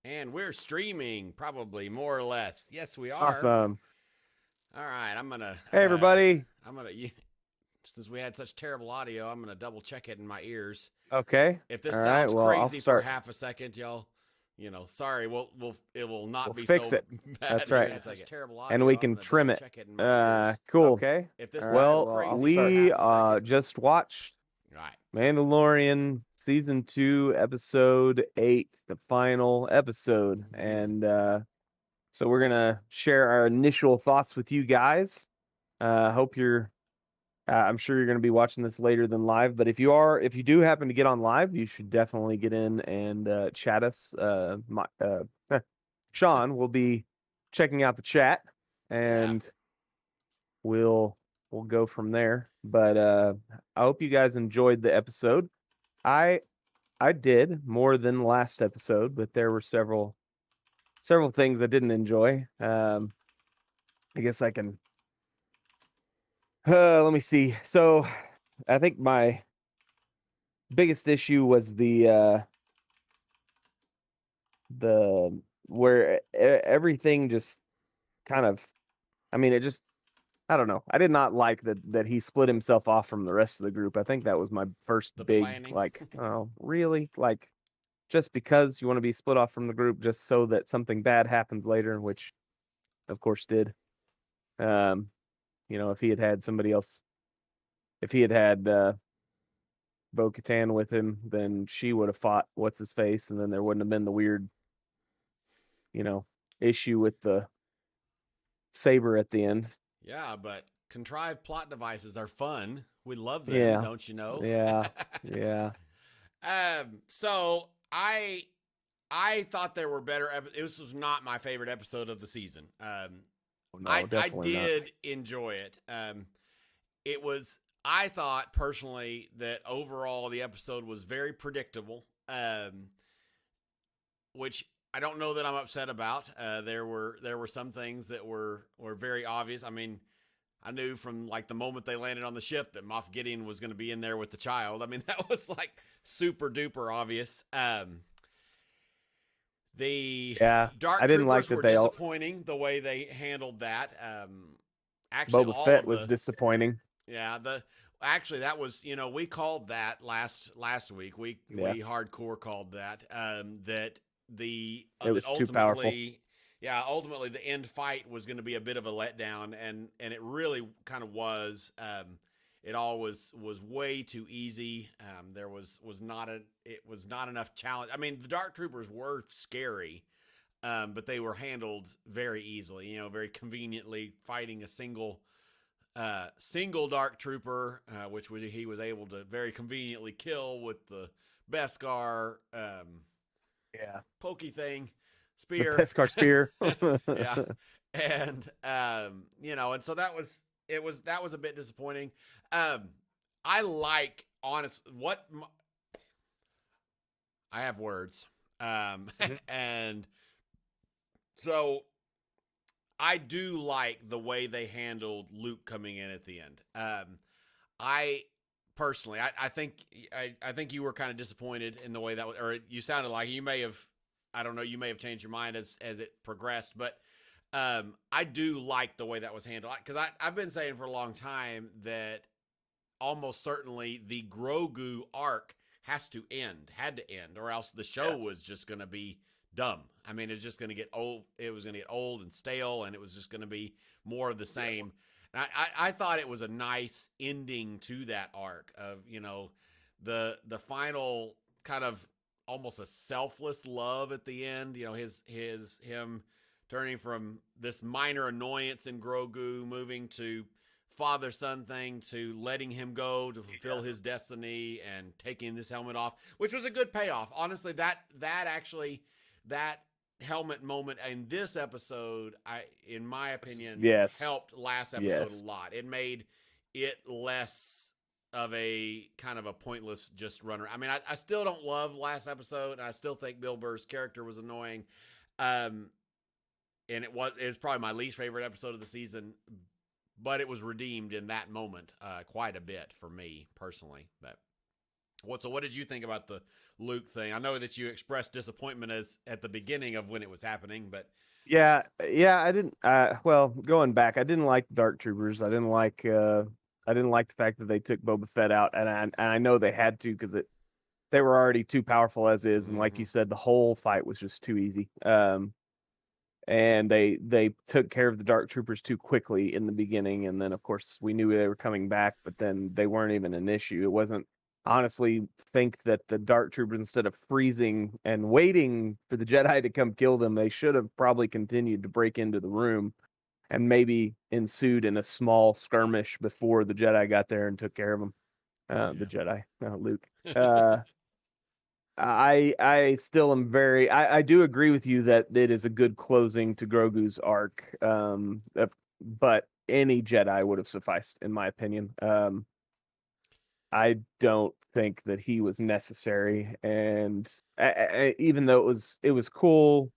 And we're streaming, probably more or less. Yes, we are. Awesome. All right, I'm gonna, Hey, everybody. I'm gonna. Since we had such terrible audio, I'm gonna double check it in my ears. Okay. If this All right. sounds Well, I'll crazy for start. half a second, y'all, sorry. It will not We'll be fix so it. bad That's here right. in a second. Terrible And we audio. I'm can gonna double trim it. check it in my ears. Cool. Okay. If this All right. sounds Well, crazy for we half a second, just watched all right. Mandalorian season 2, episode 8, the final episode, and so we're gonna share our initial thoughts with you guys. Hope you're. I'm sure you're going to be watching this later than live, but if you do happen to get on live, you should definitely get in and chat us. Sean will be checking out the chat, Yeah. and we'll we'll go from there. But I hope you guys enjoyed the episode. I I did more than last episode, but there were several things I didn't enjoy. I guess I can. Let me see. So I think my biggest issue was the where everything just kind of, I mean, it just, I don't know. I did not like that he split himself off from the rest of the group. I think that was my first The big, planning. like, oh, really? Like, just because you want to be split off from the group just so that something bad happens later, which of course did. Um, if he had had somebody else, if he had had Bo-Katan with him, then she would have fought what's his face, and then there wouldn't have been the weird, you know, issue with the saber at the end. Yeah, but contrived plot devices are fun. We love them, Yeah, don't you know? yeah, yeah. So I thought there were better. This was not my favorite episode of the season. No, I definitely not. did enjoy it. It was. I thought personally that overall the episode was very predictable. Which I don't know that I'm upset about. There were some things that were very obvious. I mean, I knew from like the moment they landed on the ship that Moff Gideon was going to be in there with the child. I mean, that was like super duper obvious. The Yeah, Dark I didn't like Troopers that were they all. disappointing the way they handled that. Actually, Boba all Fett of was the disappointing. yeah the actually that was we called that last week. We Yeah, hardcore called that that it that was too powerful. ultimately the end fight was going to be a bit of a letdown, and it really kind of was. It all was way too easy. There was not it was not enough challenge. I mean, the Dark Troopers were scary, but they were handled very easily. Very conveniently fighting a single Dark Trooper, which he was able to very conveniently kill with the Beskar Yeah, pokey thing the spear. Pescar spear. Yeah, and and so that was a bit disappointing. I like honest what I have words, Mhm. and so I do like the way they handled Luke coming in at the end. I personally, I think I think you were kind of disappointed in the way that, or you sounded like you may have. I don't know. You may have changed your mind as it progressed, but I do like the way that was handled because I've been saying for a long time that almost certainly the Grogu arc had to end, or else the show Yes. was just going to be dumb. I mean, it's just going to get old. It was going to get old and stale, and it was just going to be more of the same. And I thought it was a nice ending to that arc of the final kind of almost a selfless love at the end. Him turning from this minor annoyance in Grogu, moving to father son thing, to letting him go to fulfill his destiny and taking this helmet off, which was a good payoff. Honestly, that helmet moment in this episode, in my opinion, Yes. helped last episode Yes. a lot. It made it less of a kind of a pointless just runner. I mean, I still don't love last episode, and I still think Bill Burr's character was annoying. And it was probably my least favorite episode of the season, but it was redeemed in that moment quite a bit for me personally. But What did you think about the Luke thing? I know that you expressed disappointment as at the beginning of when it was happening, but Yeah, I didn't. Well, going back, I didn't like Dark Troopers. I didn't like the fact that they took Boba Fett out, and I know they had to because they were already too powerful as is, and like you said, the whole fight was just too easy. And they took care of the Dark Troopers too quickly in the beginning, and then of course we knew they were coming back, but then they weren't even an issue. It wasn't honestly think that the Dark Troopers, instead of freezing and waiting for the Jedi to come kill them, they should have probably continued to break into the room and maybe ensued in a small skirmish before the Jedi got there and took care of them. The Jedi, Luke. I still am I do agree with you that it is a good closing to Grogu's arc. But any Jedi would have sufficed, in my opinion. I don't think that he was necessary, and even though it was cool,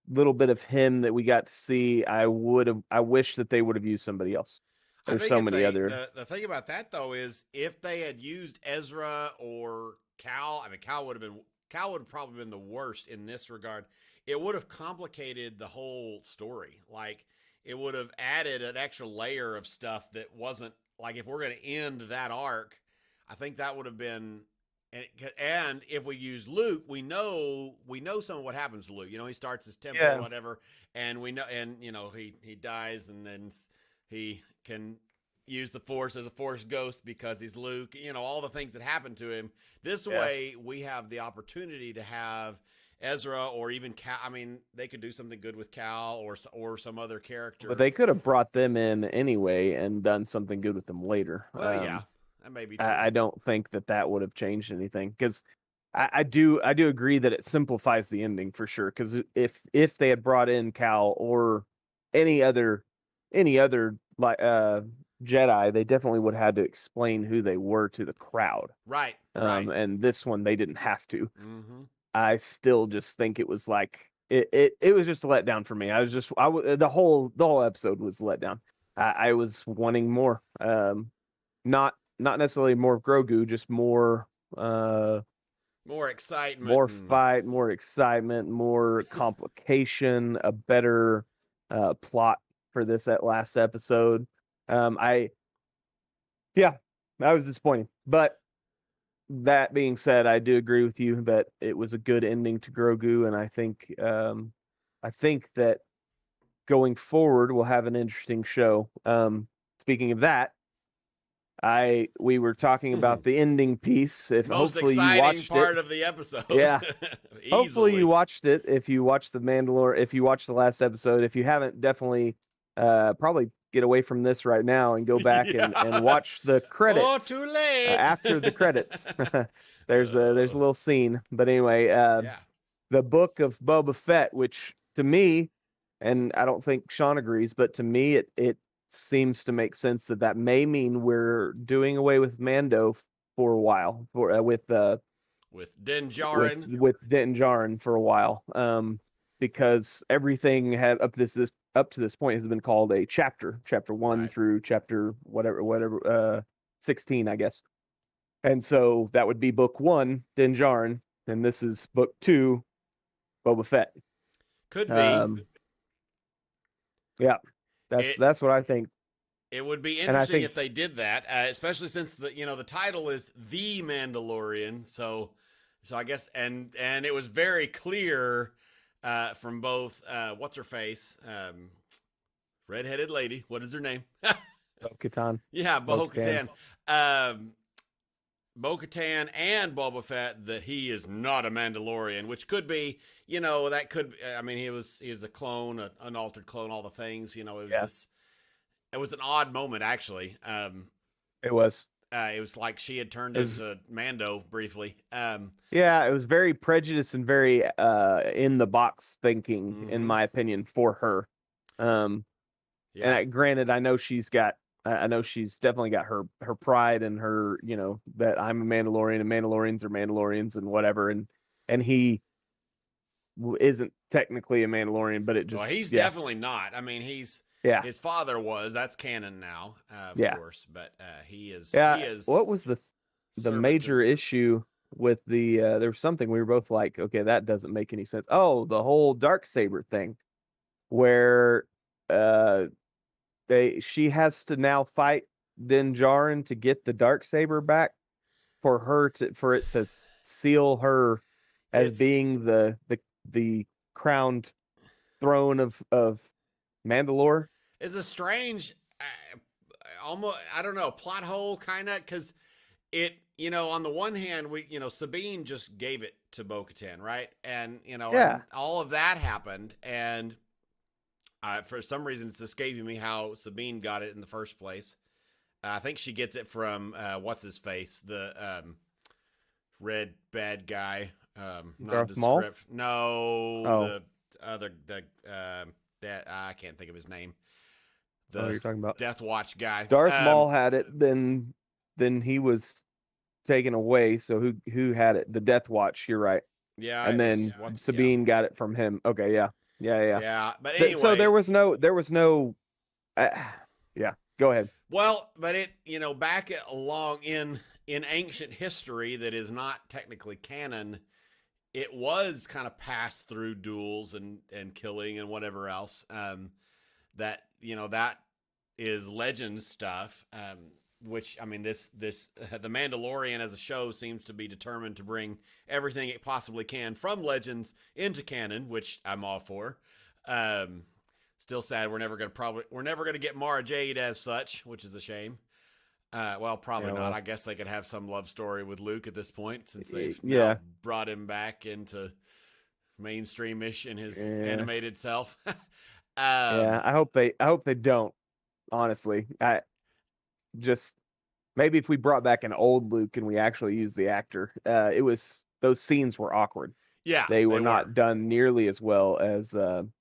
little bit of him that we got to see, I wish that they would have used somebody else. There's so many other. The thing about that though is if they had used Ezra or Cal, I mean Cal would have probably been the worst in this regard. It would have complicated the whole story. Like it would have added an extra layer of stuff that wasn't like if we're going to end that arc, I think that would have been. And if we use Luke, we know some of what happens to Luke. You know, he starts his temple or whatever, and we know, and you know, he dies, and then he can use the Force as a Force ghost because he's Luke. You know, all the things that happen to him. This way, we have the opportunity to have Ezra or even Cal. I mean, they could do something good with Cal or some other character. But they could have brought them in anyway and done something good with them later. Well, yeah. That may be true. I don't think that would have changed anything because I do agree that it simplifies the ending for sure. Because if they had brought in Cal or any other like Jedi, they definitely would have had to explain who they were to the crowd. Right. And this one they didn't have to. Mm-hmm. I still just think it was like it was just a letdown for me. The whole episode was a letdown. I was wanting more. Not necessarily more Grogu, just more excitement, more fight, more excitement, more complication, a better plot for this last episode. I was disappointed. But that being said, I do agree with you that it was a good ending to Grogu, and I think that going forward we'll have an interesting show. Speaking of that, we were talking about the ending piece. If most hopefully exciting you watched part of the episode. Yeah. Hopefully you watched it. If you watched the Mandalorian, if you watched the last episode, if you haven't, definitely probably get away from this right now and go back and watch the credits. Oh, too late. After the credits. there's a little scene. But anyway, the book of Boba Fett, which to me, and I don't think Sean agrees, but to me it seems to make sense that may mean we're doing away with Mando for a while, with Din Djarin, with Din Djarin for a while, because everything had up to this point has been called a chapter 1 through chapter whatever 16, I guess, and so that would be book 1, Din Djarin, and this is book 2, Boba Fett. Could be. Yeah. That's what I think. It would be interesting if they did that, especially since the title is The Mandalorian. So I guess and it was very clear from both what's her face, redheaded lady. What is her name? Bo-Katan. Yeah, Bo-Katan. Bo-Katan and Boba Fett that he is not a Mandalorian, which could be, that could. I mean, he was a clone, an unaltered clone, all the things. It was it was an odd moment actually. It was. It was like she had turned into Mando briefly. Yeah, it was very prejudiced and very in the box thinking, in my opinion, for her. And granted, I know she's definitely got her pride and her, that I'm a Mandalorian and Mandalorians are Mandalorians and whatever, and he isn't technically a Mandalorian, but it just he's definitely not. I mean, his father was. That's canon now, of course, but he is. Yeah. What was the the major issue with the there was something we were both like, okay, that doesn't make any sense. Oh, the whole Darksaber thing, where uh she has to now fight Din Djarin to get the Darksaber back for it to seal her as being the crowned throne of Mandalore. It's a strange, almost, I don't know, plot hole kind of, because it, on the one hand, Sabine just gave it to Bo-Katan, right? And, and all of that happened. And for some reason, it's escaping me how Sabine got it in the first place. I think she gets it from, what's his face? The red bad guy. Darth Maul? No, that I can't think of his name. You're talking about Death Watch guy. Darth Maul had it, then he was taken away. So who had it? The Death Watch. You're right. Yeah, and then Sabine got it from him. Okay, yeah. Yeah, but anyway, so there was no. Yeah, go ahead. Well, but it back along in ancient history that is not technically canon, it was kind of passed through duels and killing and whatever else. That that is legend stuff. Which, I mean, this the Mandalorian as a show seems to be determined to bring everything it possibly can from legends into canon, which I'm all for. Still sad we're never gonna get Mara Jade as such, which is a shame. Well, probably not. I guess they could have some love story with Luke at this point, since they've now brought him back into mainstream-ish in his animated self. I hope they don't. Honestly, just maybe if we brought back an old Luke and we actually used the actor, those scenes were awkward. Yeah, they were not done nearly as well as Grand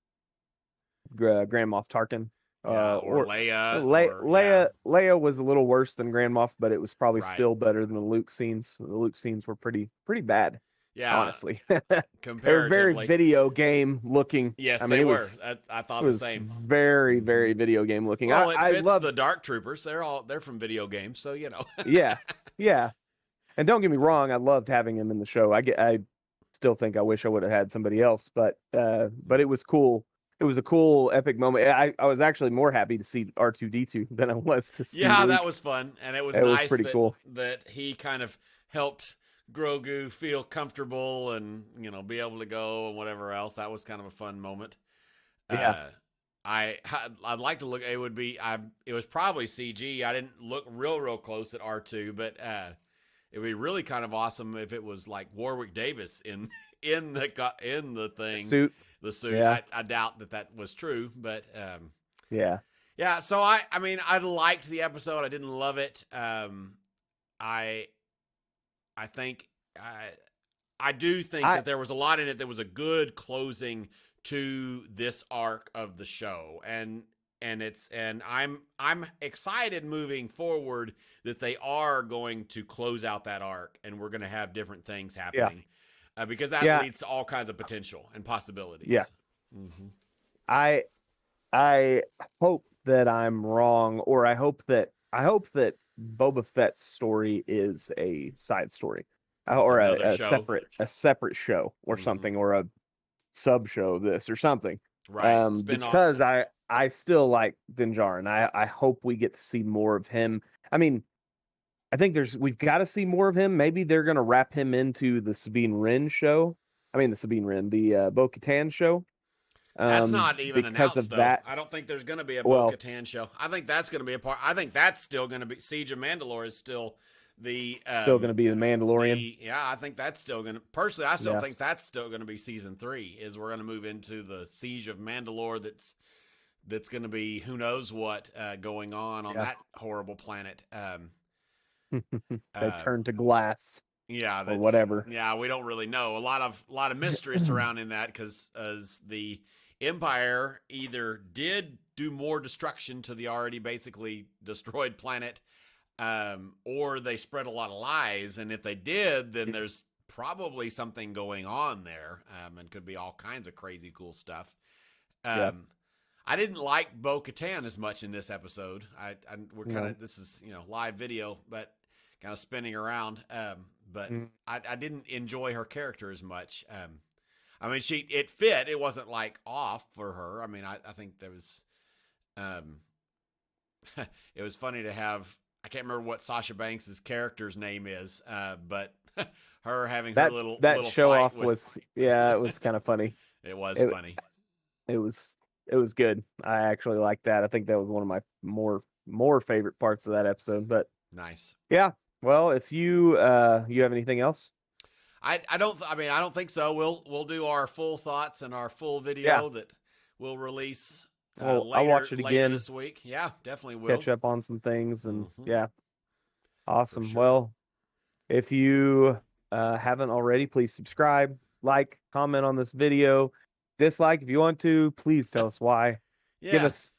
Moff Tarkin. Or Leia. Leia was a little worse than Grand Moff, but it was probably still better than the Luke scenes. The Luke scenes were pretty bad. Yeah, honestly, they were very video game looking. Yes, they were. I thought the same. Very, very video game looking. Well, I love the Dark Troopers. They're from video games, so yeah. And don't get me wrong, I loved having him in the show. I still think I wish I would have had somebody else, but it was cool. It was a cool, epic moment. I was actually more happy to see R2-D2 than I was to see Luke. That was fun, and it was nice pretty cool that he kind of helped Grogu feel comfortable and be able to go and whatever else. That was kind of a fun moment. I'd like to look. It was probably CG. I didn't look real close at R2, but it would be really kind of awesome if it was like Warwick Davis in the thing. The suit. Yeah. I doubt that was true, but yeah. So I mean, I liked the episode. I didn't love it. I think I do think that there was a lot in it that was a good closing to this arc of the show, and I'm excited moving forward that they are going to close out that arc, and we're going to have different things happening, because that leads to all kinds of potential and possibilities. Yeah, I hope that I'm wrong, or I hope that Boba Fett's story is a side story, or a separate show, or something, or a sub show of this or something. Right. Because I still like Din Djarin. I hope we get to see more of him. I mean, I think we've got to see more of him. Maybe they're gonna wrap him into the Sabine Wren show. I mean, the Bo-Katan show. That's not even announced, though. That. I don't think there's going to be a Bo-Katan show. I think that's going to be a part. I think that's still going to be Siege of Mandalore is still the still going to be the Mandalorian. I think that's still going to. Personally, I still think that's still going to be season 3. Is we're going to move into the Siege of Mandalore. That's going to be who knows what going on that horrible planet. They turn to glass. Yeah, or whatever. Yeah, we don't really know. A lot of mystery surrounding that, because as the Empire either did do more destruction to the already basically destroyed planet, or they spread a lot of lies. And if they did, then there's probably something going on there, and could be all kinds of crazy cool stuff. I didn't like Bo-Katan as much in this episode. We're kind of this is live video, but kind of spinning around. But I didn't enjoy her character as much. I mean, it fit. It wasn't like off for her. I mean, I think there was, it was funny to have. I can't remember what Sasha Banks's character's name is, but her having her little show fight off was it was kind of funny. It was funny. It was good. I actually liked that. I think that was one of my more favorite parts of that episode. But nice. Yeah. Well, if you you have anything else? I don't think so. We'll do our full thoughts and our full video that we'll release I'll watch it again this week. Yeah, definitely will. Catch up on some things and Mm-hmm. Awesome. Sure. Well, if you haven't already, please subscribe, like, comment on this video, dislike if you want to. Please tell us why. Yeah. Give us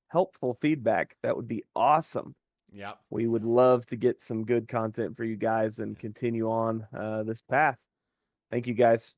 helpful feedback. That would be awesome. Yep. We would love to get some good content for you guys and continue on this path. Thank you, guys.